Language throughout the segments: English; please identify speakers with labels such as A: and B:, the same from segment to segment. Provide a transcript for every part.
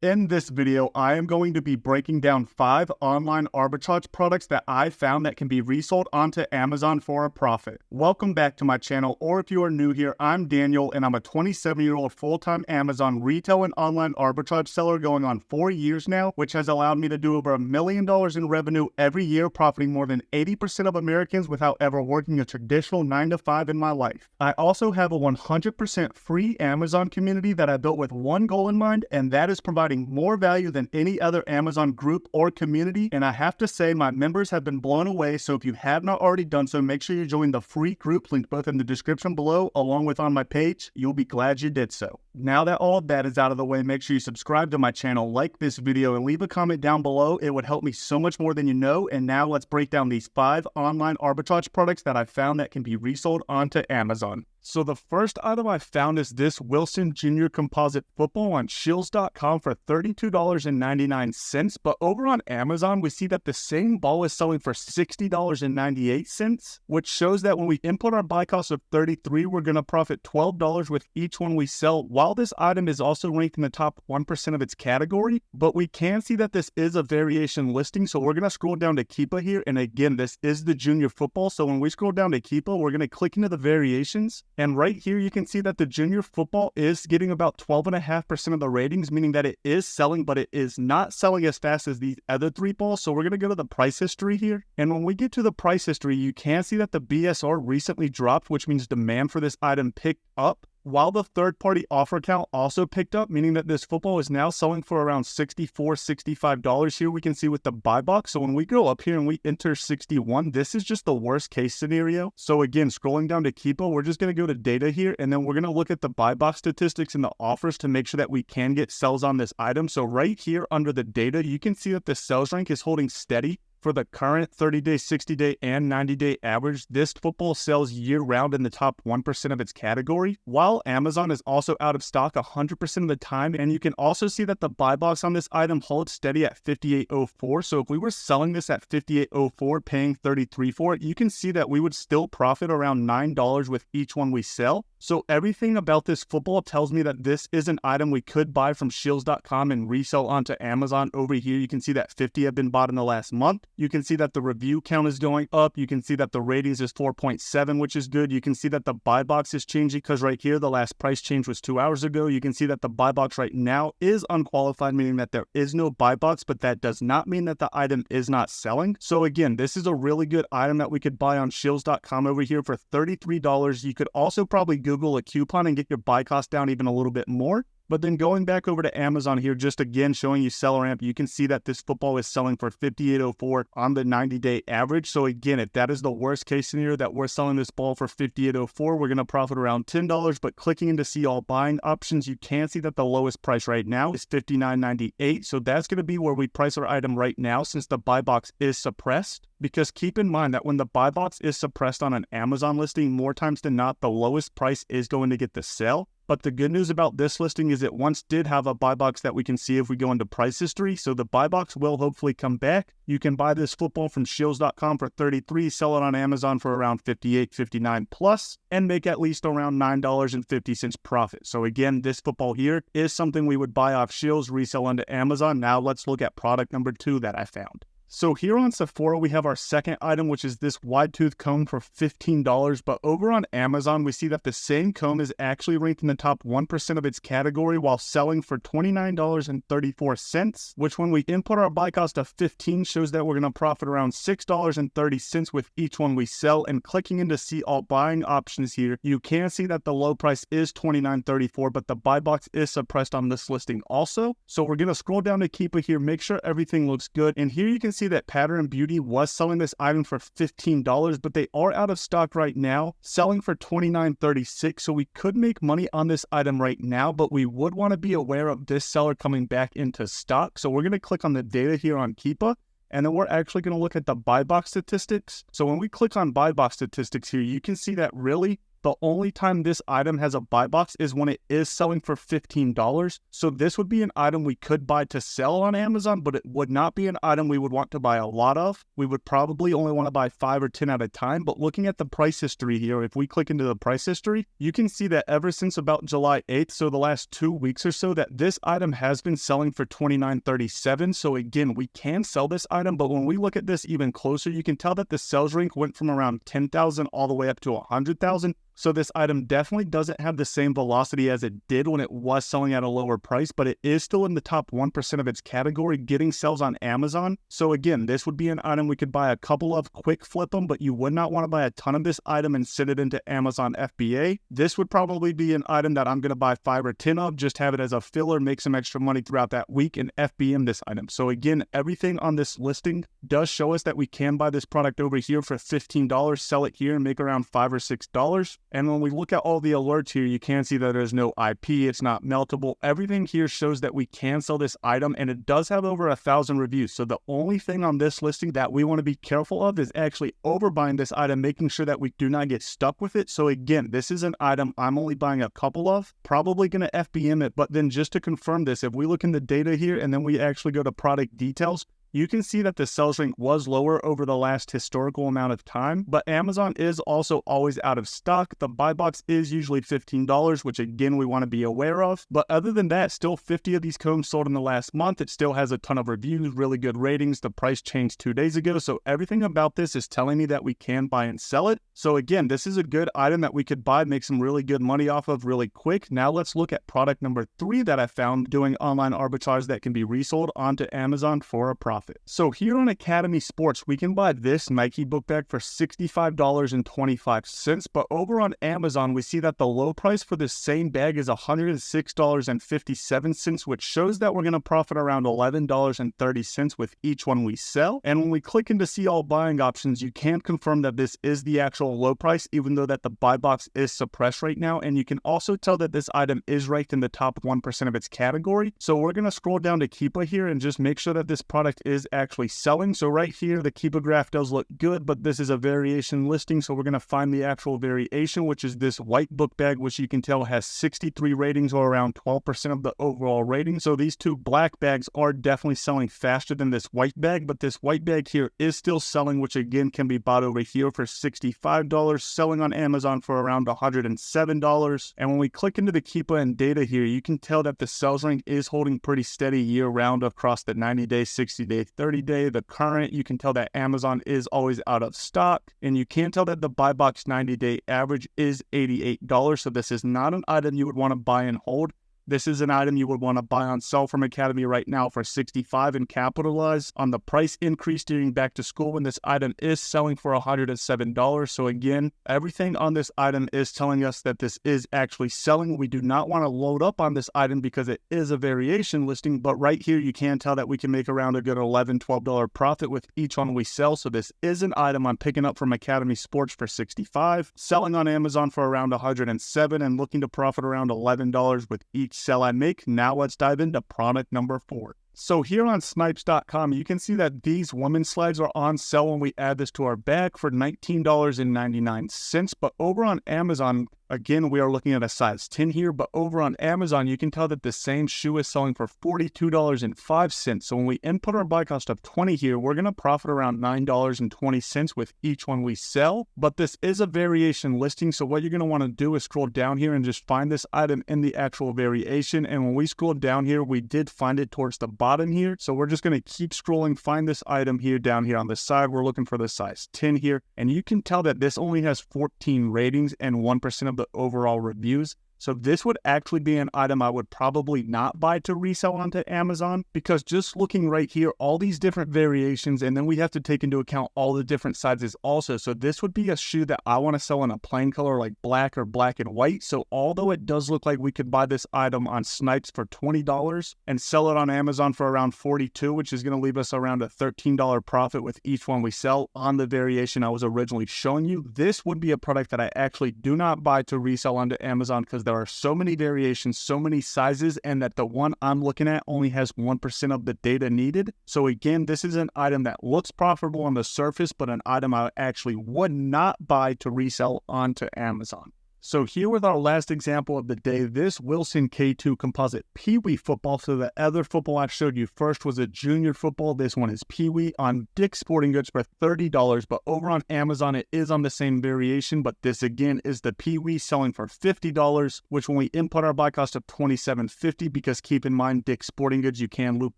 A: In this video, I am going to be breaking down 5 online arbitrage products that I found that can be resold onto Amazon for a profit. Welcome back to my channel, or if you are new here, I'm Daniel and I'm a 27-year-old full-time Amazon retail and online arbitrage seller going on 4 years now, which has allowed me to do over $1 million in revenue every year, profiting more than 80% of Americans without ever working a traditional 9-to-5 in my life. I also have a 100% free Amazon community that I built with one goal in mind, and that is providing more value than any other Amazon group or community, and I have to say my members have been blown away. So if you have not already done so, make sure you join the free group linked both in the description below along with on my page. You'll be glad you did so. Now that all of that is out of the way, make sure you subscribe to my channel, like this video, and leave a comment down below. It would help me so much more than you know. And now let's break down these 5 online arbitrage products that I found that can be resold onto Amazon. So the first item I found is this Wilson Jr. composite football on Shields.com for $32.99. But over on Amazon, we see that the same ball is selling for $60.98, which shows that when we input our buy cost of $33, we're going to profit $12 with each one we sell. While this item is also ranked in the top 1% of its category, but we can see that this is a variation listing. So we're going to scroll down to Keepa here. And again, this is the junior football. So when we scroll down to Keepa, we're going to click into the variations. And right here, you can see that the junior football is getting about 12.5% of the ratings, meaning that it is selling, but it is not selling as fast as these other 3 balls. So we're going to go to the price history here. And when we get to the price history, you can see that the BSR recently dropped, which means demand for this item picked up, while the third-party offer count also picked up, meaning that this football is now selling for around $64, $65 here. We can see with the buy box. So when we go up here and we enter 61, this is just the worst case scenario. So again, scrolling down to Keepa, we're just going to go to data here, and then we're going to look at the buy box statistics and the offers to make sure that we can get sells on this item. So right here under the data, you can see that the sales rank is holding steady for the current 30-day, 60-day, and 90-day average. This football sells year-round in the top 1% of its category, while Amazon is also out of stock 100% of the time. And you can also see that the buy box on this item holds steady at $58.04. So if we were selling this at $58.04, paying $33 for it, you can see that we would still profit around $9 with each one we sell. So everything about this football tells me that this is an item we could buy from Shields.com and resell onto Amazon. Over here, you can see that 50 have been bought in the last month. You can see that the review count is going up. You can see that the ratings is 4.7, which is good. You can see that the buy box is changing because right here, the last price change was 2 hours ago. You can see that the buy box right now is unqualified, meaning that there is no buy box, but that does not mean that the item is not selling. So again, this is a really good item that we could buy on Shields.com over here for $33. You could also probably Google a coupon and get your buy cost down even a little bit more. But then going back over to Amazon here, just again showing you seller amp, you can see that this football is selling for $58.04 on the 90-day average. So again, if that is the worst case scenario that we're selling this ball for $58.04, we're going to profit around $10. But clicking into see all buying options, you can see that the lowest price right now is $59.98. So that's going to be where we price our item right now since the buy box is suppressed. Because keep in mind that when the buy box is suppressed on an Amazon listing, more times than not, the lowest price is going to get the sell. But the good news about this listing is it once did have a buy box that we can see if we go into price history. So the buy box will hopefully come back. You can buy this football from Shields.com for $33, sell it on Amazon for around $58, $59 plus, and make at least around $9.50 profit. So again, this football here is something we would buy off Shields, resell onto Amazon. Now let's look at product number 2 that I found. So here on Sephora, we have our second item, which is this wide tooth comb for $15. But over on Amazon, we see that the same comb is actually ranked in the top 1% of its category while selling for $29.34, which when we input our buy cost of $15 shows that we're going to profit around $6.30 with each one we sell. And clicking into see all buying options here, you can see that the low price is $29.34, but the buy box is suppressed on this listing also. So we're going to scroll down to Keepa here, make sure everything looks good. And here you can see that Pattern Beauty was selling this item for $15, but they are out of stock right now, selling for $29.36. So we could make money on this item right now, but we would want to be aware of this seller coming back into stock. So we're going to click on the data here on Keepa, and then we're actually going to look at the buy box statistics. So when we click on buy box statistics here, you can see that really The only time this item has a buy box is when it is selling for $15. So this would be an item we could buy to sell on Amazon, but it would not be an item we would want to buy a lot of. We would probably only want to buy 5 or 10 at a time. But looking at the price history here, if we click into the price history, you can see that ever since about July 8th, so the last 2 weeks or so, that this item has been selling for $29.37. So again, we can sell this item, but when we look at this even closer, you can tell that the sales rank went from around 10,000 all the way up to 100,000. So this item definitely doesn't have the same velocity as it did when it was selling at a lower price, but it is still in the top 1% of its category, getting sales on Amazon. So again, this would be an item we could buy a couple of, quick flip them, but you would not want to buy a ton of this item and send it into Amazon FBA. This would probably be an item that I'm going to buy 5 or 10 of, just have it as a filler, make some extra money throughout that week, and FBM this item. So again, everything on this listing does show us that we can buy this product over here for $15, sell it here and make around $5 or $6. And when we look at all the alerts here, you can see that there's no IP, it's not meltable. Everything here shows that we can sell this item, and it does have over 1,000 reviews. So the only thing on this listing that we want to be careful of is actually overbuying this item, making sure that we do not get stuck with it. So again, this is an item I'm only buying a couple of, probably going to FBM it. But then just to confirm this, if we look in the data here and then we actually go to product details, you can see that the sales rank was lower over the last historical amount of time, but Amazon is also always out of stock. The buy box is usually $15, which again, we want to be aware of. But other than that, still 50 of these combs sold in the last month. It still has a ton of reviews, really good ratings. The price changed 2 days ago. So everything about this is telling me that we can buy and sell it. So again, this is a good item that we could buy, make some really good money off of really quick. Now let's look at product number 3 that I found doing online arbitrage that can be resold onto Amazon for a profit. So here on Academy Sports, we can buy this Nike book bag for $65.25, but over on Amazon, we see that the low price for this same bag is $106.57, which shows that we're going to profit around $11.30 with each one we sell. And when we click into see all buying options, you can confirm that this is the actual low price, even though that the buy box is suppressed right now. And you can also tell that this item is ranked in the top 1% of its category. So we're going to scroll down to Keepa here and just make sure that this product is actually selling. So right here, the Keepa graph does look good, but this is a variation listing. So we're going to find the actual variation, which is this white book bag, which you can tell has 63 ratings or around 12% of the overall rating. So these two black bags are definitely selling faster than this white bag, but this white bag here is still selling, which again can be bought over here for $65, selling on Amazon for around $107. And when we click into the Keepa and data here, you can tell that the sales rank is holding pretty steady year round across the 90-day, 60-day, 30-day. The current, you can tell that Amazon is always out of stock, and you can tell that the buy box 90-day average is $88. So this is not an item you would want to buy and hold. This is an item you would want to buy on sell from Academy right now for $65 and capitalize on the price increase during back to school when this item is selling for $107. So again, everything on this item is telling us that this is actually selling. We do not want to load up on this item because it is a variation listing, but right here you can tell that we can make around a good $11, $12 profit with each one we sell. So this is an item I'm picking up from Academy Sports for $65, selling on Amazon for around $107, and looking to profit around $11 with each sell I make. Now let's dive into product number 4. So here on snipes.com, you can see that these women's slides are on sale when we add this to our bag for $19.99. But over on Amazon, again, we are looking at a size 10 here, but over on Amazon, you can tell that the same shoe is selling for $42.05. So when we input our buy cost of $20 here, we're going to profit around $9.20 with each one we sell. But this is a variation listing. So what you're going to want to do is scroll down here and just find this item in the actual variation. And when we scroll down here, we did find it towards the bottom here. So we're just going to keep scrolling, find this item here down here on the side. We're looking for the size 10 here. And you can tell that this only has 14 ratings and 1% of the overall reviews. So this would actually be an item I would probably not buy to resell onto Amazon, because just looking right here, all these different variations, and then we have to take into account all the different sizes also. So this would be a shoe that I want to sell in a plain color like black or black and white. So although it does look like we could buy this item on Snipes for $20 and sell it on Amazon for around $42, which is going to leave us around a $13 profit with each one we sell on the variation I was originally showing you, this would be a product that I actually do not buy to resell onto Amazon, because there are so many variations, so many sizes, and that the one I'm looking at only has 1% of the data needed. So again, this is an item that looks profitable on the surface, but an item I actually would not buy to resell onto Amazon. So here with our last example of the day, this Wilson K2 composite Pee-wee football. So the other football I showed you first was a junior football. This one is Pee-wee on Dick's Sporting Goods for $30, but over on Amazon, it is on the same variation, but this again is the Pee-wee selling for $50, which when we input our buy cost of $27.50, because keep in mind, Dick's Sporting Goods, you can loop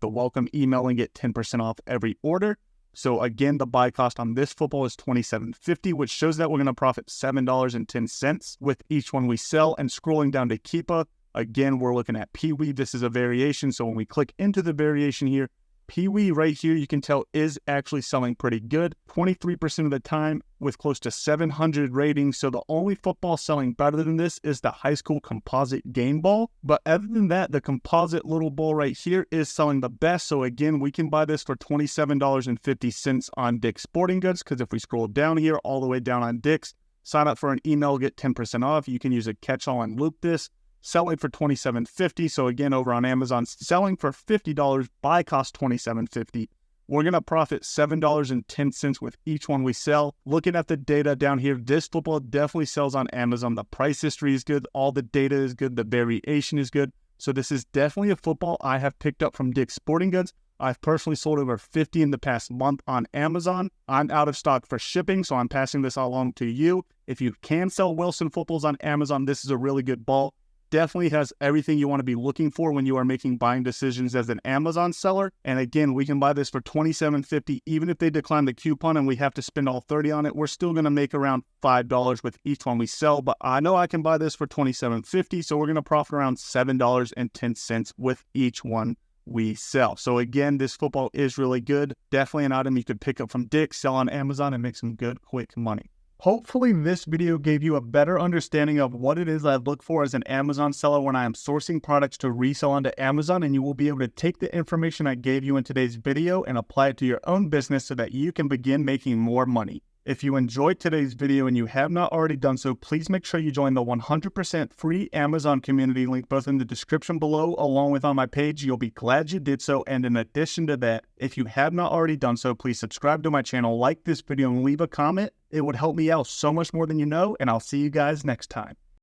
A: the welcome email and get 10% off every order. So again, the buy cost on this football is $27.50, which shows that we're going to profit $7.10 with each one we sell. And scrolling down to Keepa, again, we're looking at Pee-wee. This is a variation. So when we click into the variation here, Pee-wee right here, you can tell is actually selling pretty good, 23% of the time with close to 700 ratings. So the only football selling better than this is the high school composite game ball. But other than that, the composite little ball right here is selling the best. So again, we can buy this for $27.50 on Dick's Sporting Goods, because if we scroll down here, all the way down on Dick's, sign up for an email, get 10% off. You can use a catch-all and loop this. Selling for $27.50. So again, over on Amazon, selling for $50, buy cost $27.50. We're going to profit $7.10 with each one we sell. Looking at the data down here, this football definitely sells on Amazon. The price history is good. All the data is good. The variation is good. So this is definitely a football I have picked up from Dick's Sporting Goods. I've personally sold over 50 in the past month on Amazon. I'm out of stock for shipping, so I'm passing this along to you. If you can sell Wilson footballs on Amazon, this is a really good ball. Definitely has everything you want to be looking for when you are making buying decisions as an Amazon seller. And again, we can buy this for $27.50. Even if they decline the coupon and we have to spend all $30 on it, we're still going to make around $5 with each one we sell. But I know I can buy this for $27.50, so we're going to profit around $7.10 with each one we sell. So again, this football is really good. Definitely an item you could pick up from Dick's, sell on Amazon, and make some good, quick money. Hopefully this video gave you a better understanding of what it is I look for as an Amazon seller when I am sourcing products to resell onto Amazon, and you will be able to take the information I gave you in today's video and apply it to your own business so that you can begin making more money. If you enjoyed today's video and you have not already done so, please make sure you join the 100% free Amazon community link both in the description below along with on my page. You'll be glad you did so. And in addition to that, if you have not already done so, please subscribe to my channel, like this video, and leave a comment. It would help me out so much more than you know, and I'll see you guys next time.